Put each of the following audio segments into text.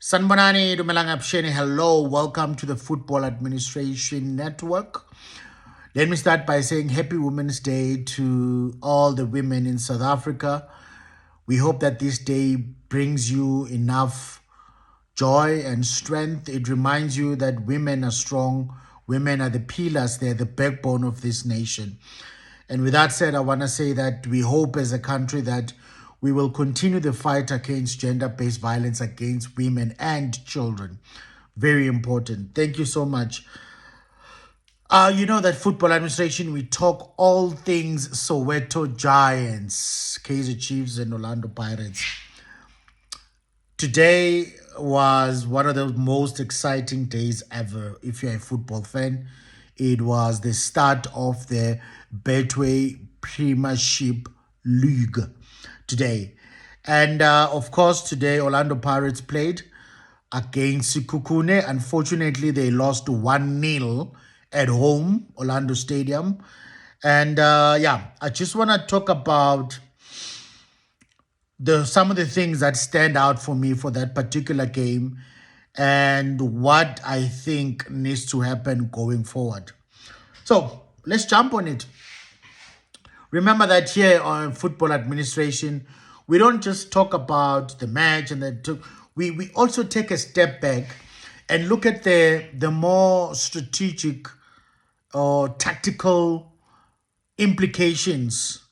Sanbonani Dumelang Apsheni, hello, welcome to the Football Administration Network. Let me start by saying Happy Women's Day to all the women in South Africa. We hope that this day brings you enough joy and strength. It reminds you that women are strong, women are the pillars, they're the backbone of this nation. And with that said, I want to say that we hope as a country that we will continue the fight against gender-based violence against women and children. Very important. Thank you so much. You know that Football Administration, we talk all things Soweto Giants, Kaizer Chiefs and Orlando Pirates. Today was one of the most exciting days ever if you're a football fan. It was the start of the Betway Premiership League today. And of course, today Orlando Pirates played against Sekhukhune. Unfortunately, they lost 1-0 at home, Orlando Stadium. And I just want to talk about some of the things that stand out for me for that particular game and what I think needs to happen going forward. So let's jump on it. Remember that here on Football Administration, we don't just talk about the match and we also take a step back and look at the more strategic or tactical implications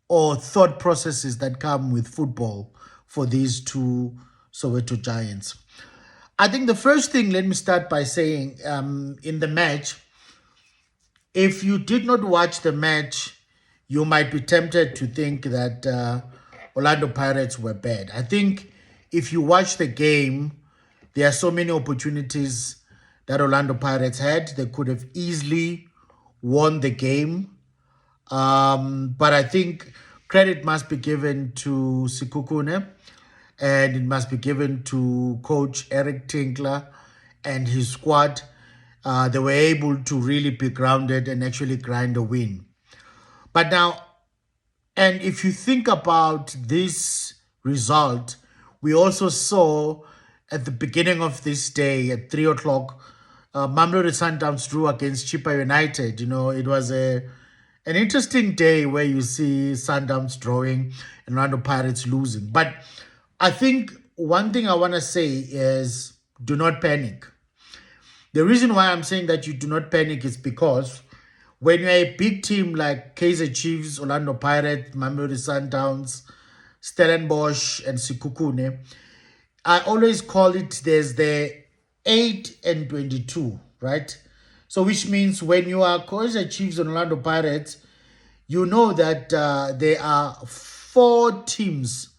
or thought processes that come with football for these two Soweto Giants. I think the first thing, let me start by saying, in the match, if you did not watch the match, you might be tempted to think that Orlando Pirates were bad. I think if you watch the game, there are so many opportunities that Orlando Pirates had. They could have easily won the game. But I think credit must be given to Sekhukhune and it must be given to Coach Eric Tinkler and his squad. They were able to really be grounded and actually grind a win. But now, and if you think about this result, we also saw at the beginning of this day at 3 o'clock, Mamelodi Sundowns drew against Chippa United. You know, it was an interesting day where you see Sundowns drawing and Orlando Pirates losing. But I think one thing I want to say is do not panic. The reason why I'm saying that you do not panic is because when you're a big team like Kaizer Chiefs, Orlando Pirates, Mamelodi Sundowns, Stellenbosch, and Sekhukhune, I always call it there's the 8 and 22, right? So which means when you are Kaizer Chiefs and Orlando Pirates, you know that there are 4 teams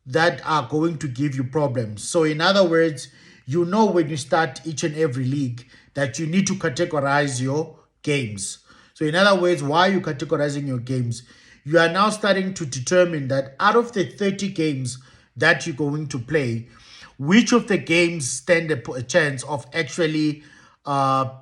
that are going to give you problems. So in other words, you know when you start each and every league that you need to categorize your games. So in other words, why are you categorizing your games? You are now starting to determine that out of the 30 games that you're going to play, which of the games stand a chance of actually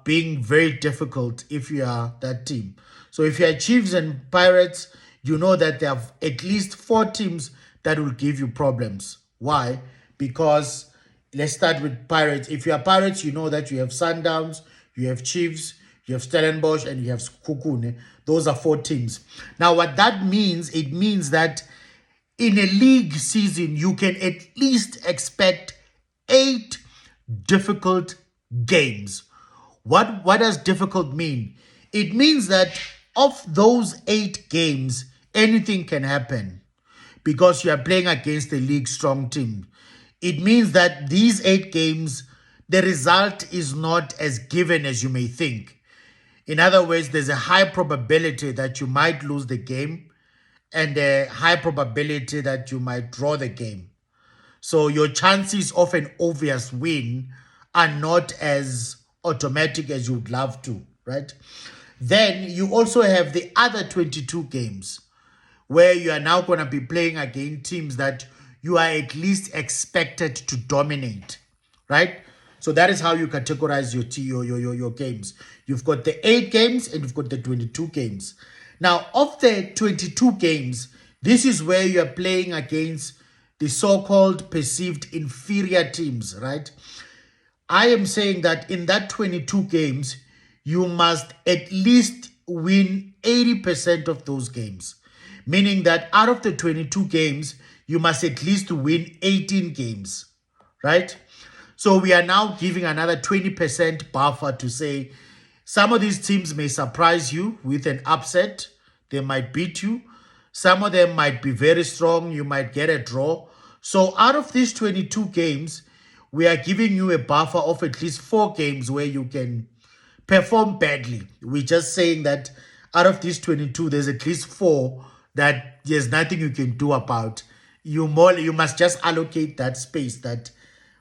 being very difficult if you are that team. So if you are Chiefs and Pirates, you know that there are at least 4 teams that will give you problems. Why? Because let's start with Pirates. If you are Pirates, you know that you have Sundowns, you have Chiefs, you have Stellenbosch, and you have Sekhukhune. Those are 4 teams. Now, what that means, it means that in a league season, you can at least expect 8 difficult games. What does difficult mean? It means that of those 8 games, anything can happen because you are playing against a league strong team. It means that these 8 games, the result is not as given as you may think. In other words, there's a high probability that you might lose the game and a high probability that you might draw the game. So your chances of an obvious win are not as automatic as you'd love to, right? Then you also have the other 22 games where you are now going to be playing against teams that you are at least expected to dominate, right? So that is how you categorize your games. You've got the 8 games and you've got the 22 games. Now, of the 22 games, this is where you are playing against the so-called perceived inferior teams, right? I am saying that in that 22 games, you must at least win 80% of those games. Meaning that out of the 22 games, you must at least win 18 games, right? So we are now giving another 20% buffer to say some of these teams may surprise you with an upset. They might beat you. Some of them might be very strong. You might get a draw. So out of these 22 games, we are giving you a buffer of at least 4 games where you can perform badly. We're just saying that out of these 22, there's at least 4 that there's nothing you can do about. You must just allocate that space, that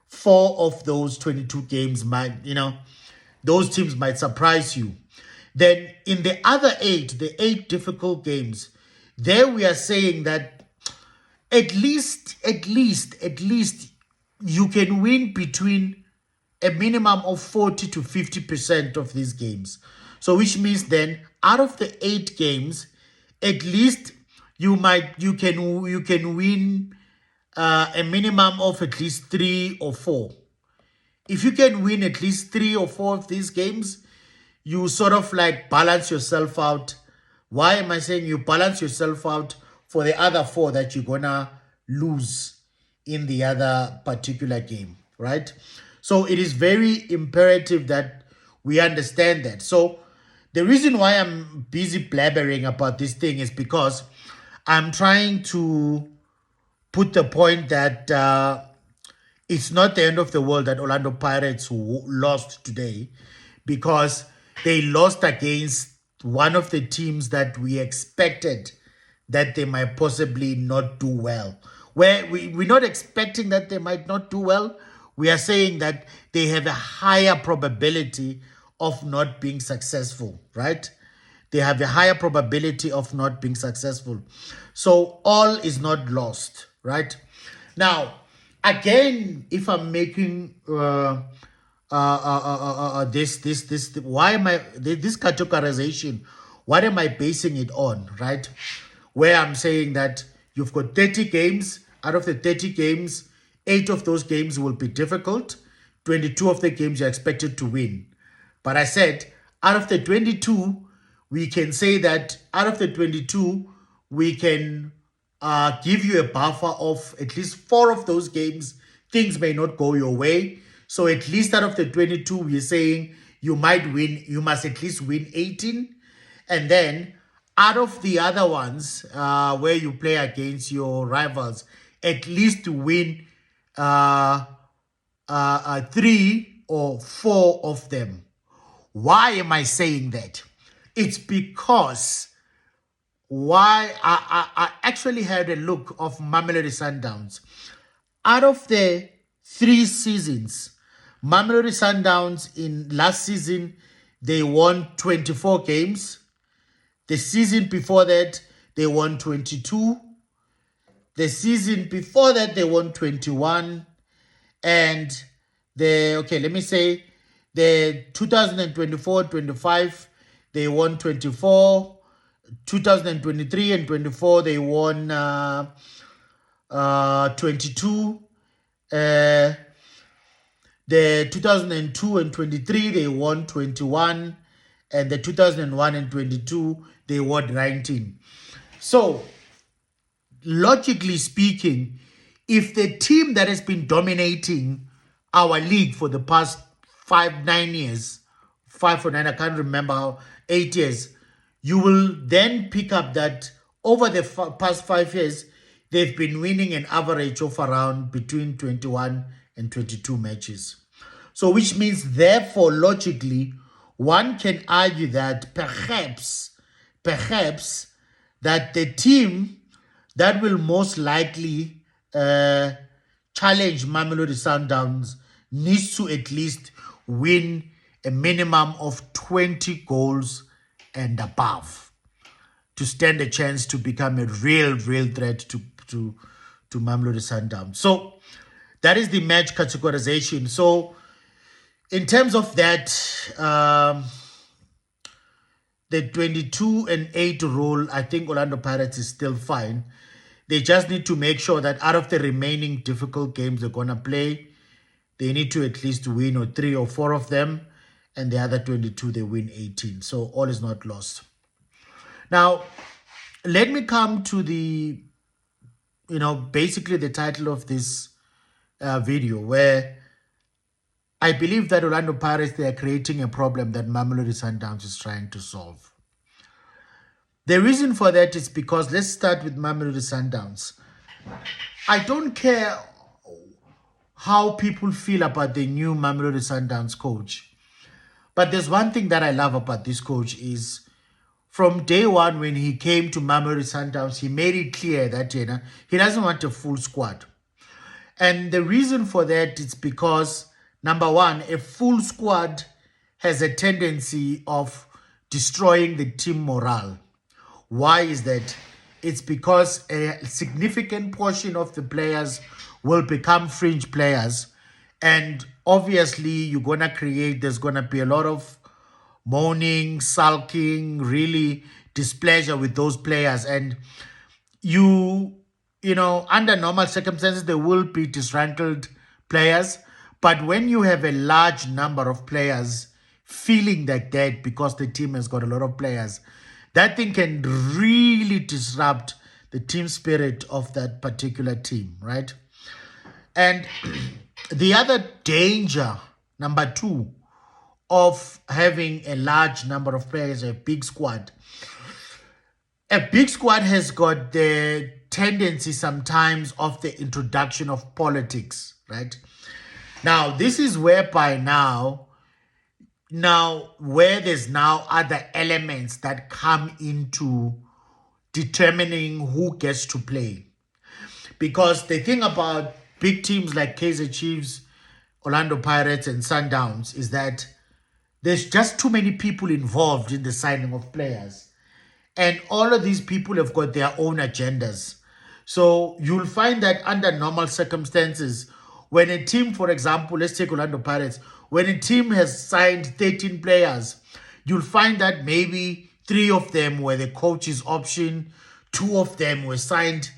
4 of those 22 games might, those teams might surprise you. Then in the other 8, the 8 difficult games, there we are saying that at least you can win between a minimum of 40 to 50% of these games. So which means then out of the 8 games, at least you can win a minimum of at least 3 or 4. If you can win at least 3 or 4 of these games, you sort of like balance yourself out. Why am I saying you balance yourself out for the other 4 that you're gonna lose in the other particular game, right? So it is very imperative that we understand that. So the reason why I'm busy blabbering about this thing is because I'm trying to put the point that it's not the end of the world that Orlando Pirates lost today, because they lost against one of the teams that we expected that they might possibly not do well. Where we're not expecting that they might not do well. We are saying that they have a higher probability of not being successful, right? They have a higher probability of not being successful. So all is not lost, right? Now, again, if I'm making this categorization, what am I basing it on, right? Where I'm saying that you've got 30 games. Out of the 30 games, 8 of those games will be difficult. 22 of the games you're expected to win. But I said, out of the 22, we can say that out of the 22, we can give you a buffer of at least 4 of those games. Things may not go your way. So at least out of the 22, we're saying you might win. You must at least win 18. And then out of the other ones where you play against your rivals, at least to win 3 or 4 of them. Why am I saying that? It's because I actually had a look of Mamelodi Sundowns. Out of the 3 seasons, Mamelodi Sundowns in last season, they won 24 games. The season before that, they won 22. The season before that, they won 21. And the 2024-25, they won 24. 2023 and 24, they won 22. The 2002 and 23, they won 21. And the 2001 and 22, they won 19. So, logically speaking, if the team that has been dominating our league for the past 9 years, 5 or 9, I can't remember how, 8 years, you will then pick up that over the past 5 years, they've been winning an average of around between 21 and 22 matches. So which means, therefore, logically, one can argue that perhaps that the team that will most likely challenge Mamelodi Sundowns needs to at least win a minimum of 20 goals and above to stand a chance to become a real threat to Mamelodi Sundowns. So that is the match categorization. So in terms of that, the 22 and 8 rule, I think Orlando Pirates is still fine. They just need to make sure that out of the remaining difficult games they're going to play, they need to at least win or 3 or 4 of them, and the other 22 they win 18. So all is not lost. Now, let me come to the, basically the title of this video, where I believe that Orlando Pirates, they are creating a problem that Mamelodi Sundowns is trying to solve. The reason for that is because, let's start with Mamelodi Sundowns. I don't care how people feel about the new Mamelodi Sundowns coach, but there's one thing that I love about this coach is, from day one when he came to Mamelodi Sundowns, he made it clear that he doesn't want a full squad. And the reason for that is because, number one, a full squad has a tendency of destroying the team morale. Why is that? It's because a significant portion of the players will become fringe players. And obviously, there's going to be a lot of moaning, sulking, really displeasure with those players. And under normal circumstances, there will be disgruntled players. But when you have a large number of players feeling like that because the team has got a lot of players, that thing can really disrupt the team spirit of that particular team, right? And the other danger, number two, of having a large number of players, a big squad. A big squad has got the tendency sometimes of the introduction of politics, right? Now, this is whereby now where there's now other elements that come into determining who gets to play. Because the thing about big teams like Kaizer Chiefs, Orlando Pirates, and Sundowns is that there's just too many people involved in the signing of players. And all of these people have got their own agendas. So you'll find that under normal circumstances, when a team, for example, let's take Orlando Pirates, when a team has signed 13 players, you'll find that maybe 3 of them were the coach's option, 2 of them were signed,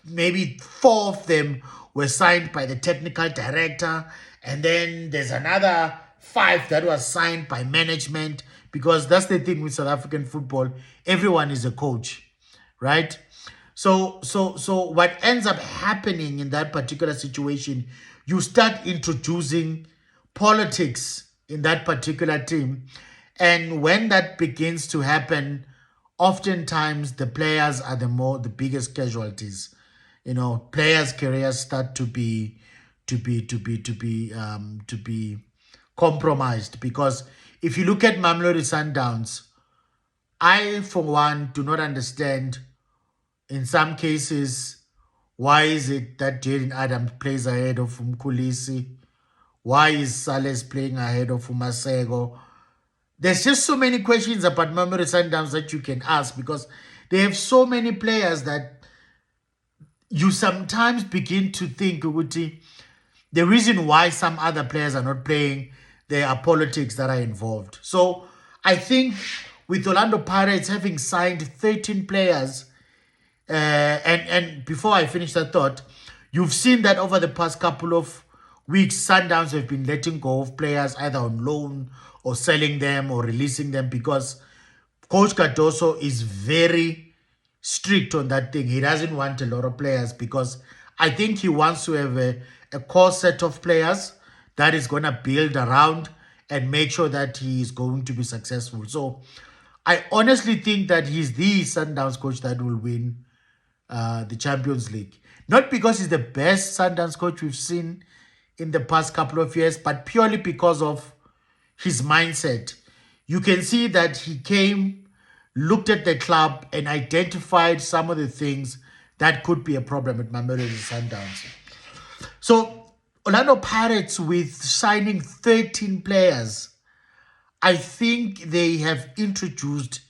maybe 4 of them were signed by the technical director, and then there's another 5 that was signed by management, because that's the thing with South African football. Everyone is a coach, right? So what ends up happening in that particular situation, you start introducing politics in that particular team. And when that begins to happen, oftentimes the players are the biggest casualties. Players' careers start to be compromised, because if you look at Mamelodi Sundowns, I, for one, do not understand in some cases why is it that Jaden Adams plays ahead of Mkulisi? Why is Sales playing ahead of Masego? There's just so many questions about Mamelodi Sundowns that you can ask, because they have so many players that you sometimes begin to think, Uguti, the reason why some other players are not playing, there are politics that are involved. So I think with Orlando Pirates having signed 13 players, and before I finish that thought, you've seen that over the past couple of weeks, Sundowns have been letting go of players either on loan or selling them or releasing them, because Coach Cardoso is very strict on that thing. He doesn't want a lot of players, because I think he wants to have a core set of players that is going to build around and make sure that he is going to be successful. So I honestly think that he's the Sundowns coach that will win the Champions League. Not because he's the best Sundowns coach we've seen in the past couple of years, but purely because of his mindset. You can see that he came, looked at the club, and identified some of the things that could be a problem at Mamelodi Sundowns. So Orlando Pirates, with signing 13 players, I think they have introduced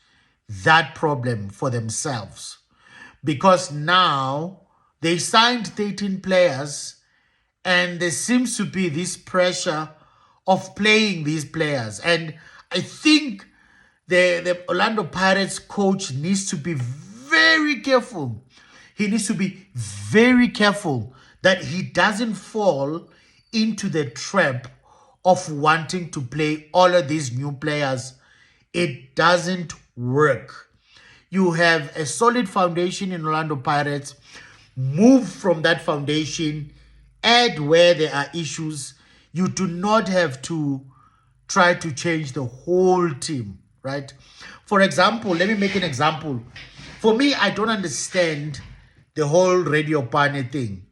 that problem for themselves, because now they signed 13 players and there seems to be this pressure of playing these players. And I think the Orlando Pirates coach needs to be very careful. he needs to be very careful that he doesn't fall into the trap of wanting to play all of these new players. It doesn't work. You have a solid foundation in Orlando Pirates. Move from that foundation, add where there are issues. You do not have to try to change the whole team, right? For example, let me make an example. For me, I don't understand the whole Radio Pane thing.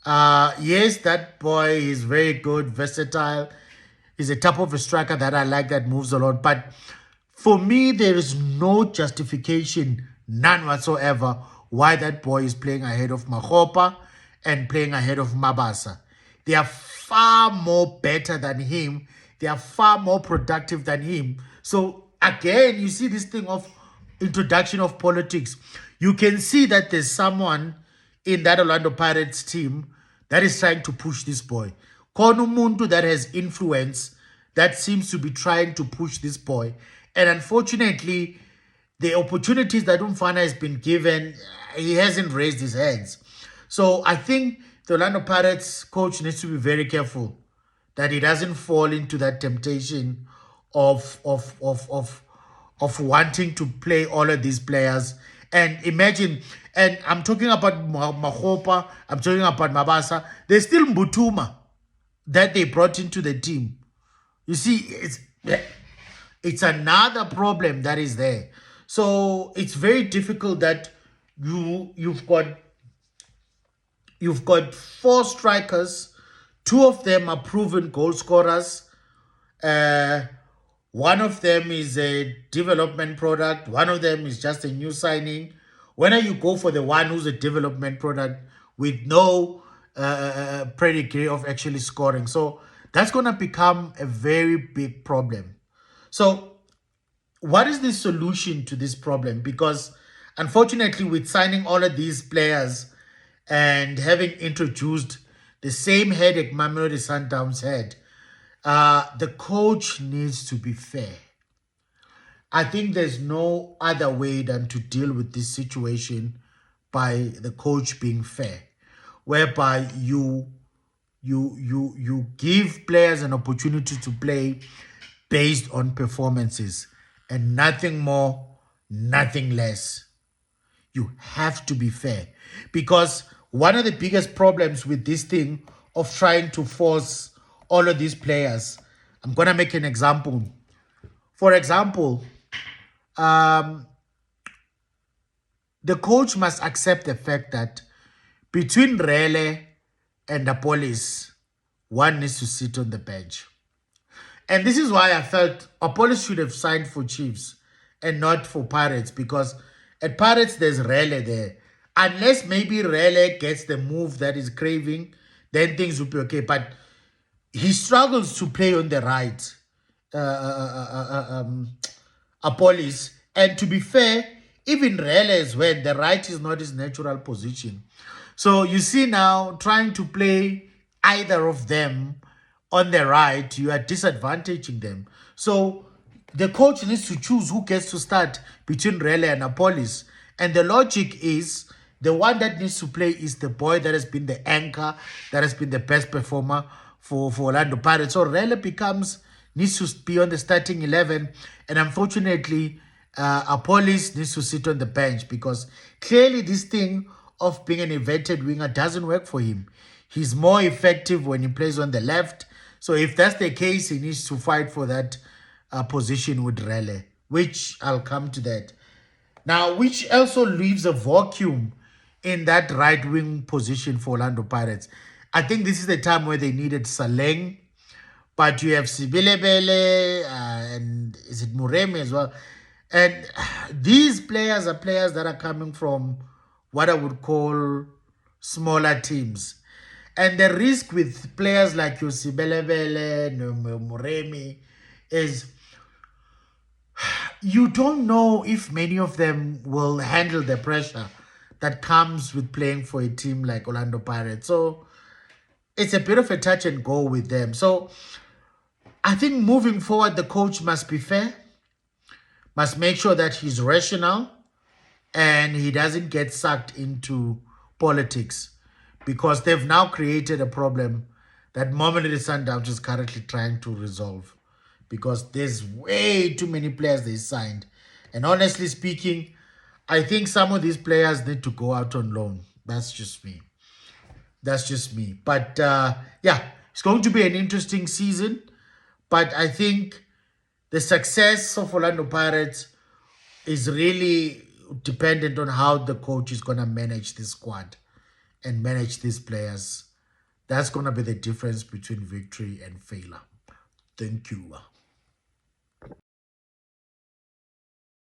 Yes, that boy is very good, versatile. He's a type of a striker that I like that moves a lot. But for me, there is no justification, none whatsoever, why that boy is playing ahead of Mahopa and playing ahead of Mabasa. They are far more better than him. They are far more productive than him. So again, you see this thing of introduction of politics. You can see that there's someone in that Orlando Pirates team that is trying to push this boy. Kono Muntu that has influence that seems to be trying to push this boy. And unfortunately, the opportunities that Umfana has been given, he hasn't raised his hands. So I think the Orlando Pirates coach needs to be very careful that he doesn't fall into that temptation of wanting to play all of these players. And imagine, and I'm talking about Mahopa, I'm talking about Mabasa. There's still Mbutuma that they brought into the team. You see, it's another problem that is there. So it's very difficult that you've got 4 strikers. 2 of them are proven goal scorers. One of them is a development product. One of them is just a new signing. When you go for the one who's a development product with no pedigree of actually scoring? So that's going to become a very big problem. So what is the solution to this problem? Because unfortunately, with signing all of these players and having introduced the same headache Mamelodi Sundowns had, the coach needs to be fair. I think there's no other way than to deal with this situation by the coach being fair, whereby you give players an opportunity to play based on performances and nothing more, nothing less. You have to be fair, because one of the biggest problems with this thing of trying to force all of these players, I'm going to make an example. For example, the coach must accept the fact that between Rele and the police, one needs to sit on the bench. And this is why I felt Apollos should have signed for Chiefs and not for Pirates, because at Pirates, there's Rele there. Unless maybe Rele gets the move that is craving, then things will be okay. But he struggles to play on the right, Apollos. And to be fair, even Rele as well, the right is not his natural position. So you see now, trying to play either of them on the right, you are disadvantaging them. So the coach needs to choose who gets to start between Rele and Apollos. And the logic is the one that needs to play is the boy that has been the anchor, that has been the best performer for Orlando Pirates. So Rele needs to be on the starting 11. And unfortunately, Apollos needs to sit on the bench, because clearly this thing of being an inverted winger doesn't work for him. He's more effective when he plays on the left. So if that's the case, he needs to fight for that position with Rele, which I'll come to that. Now, which also leaves a vacuum in that right wing position for Orlando Pirates. I think this is the time where they needed Saleng, but you have Sibilebele and is it Muremi as well? And these players are players that are coming from what I would call smaller teams. And the risk with players like Sibelebele, Muremi is you don't know if many of them will handle the pressure that comes with playing for a team like Orlando Pirates. So it's a bit of a touch and go with them. So I think moving forward, the coach must be fair, must make sure that he's rational and he doesn't get sucked into politics, because they've now created a problem that Mamelodi Sundowns is currently trying to resolve, because there's way too many players they signed. And honestly speaking, I think some of these players need to go out on loan. That's just me. That's just me. But yeah, it's going to be an interesting season. But I think the success of Orlando Pirates is really dependent on how the coach is going to manage this squad and manage these players. That's going to be the difference between victory and failure. Thank you.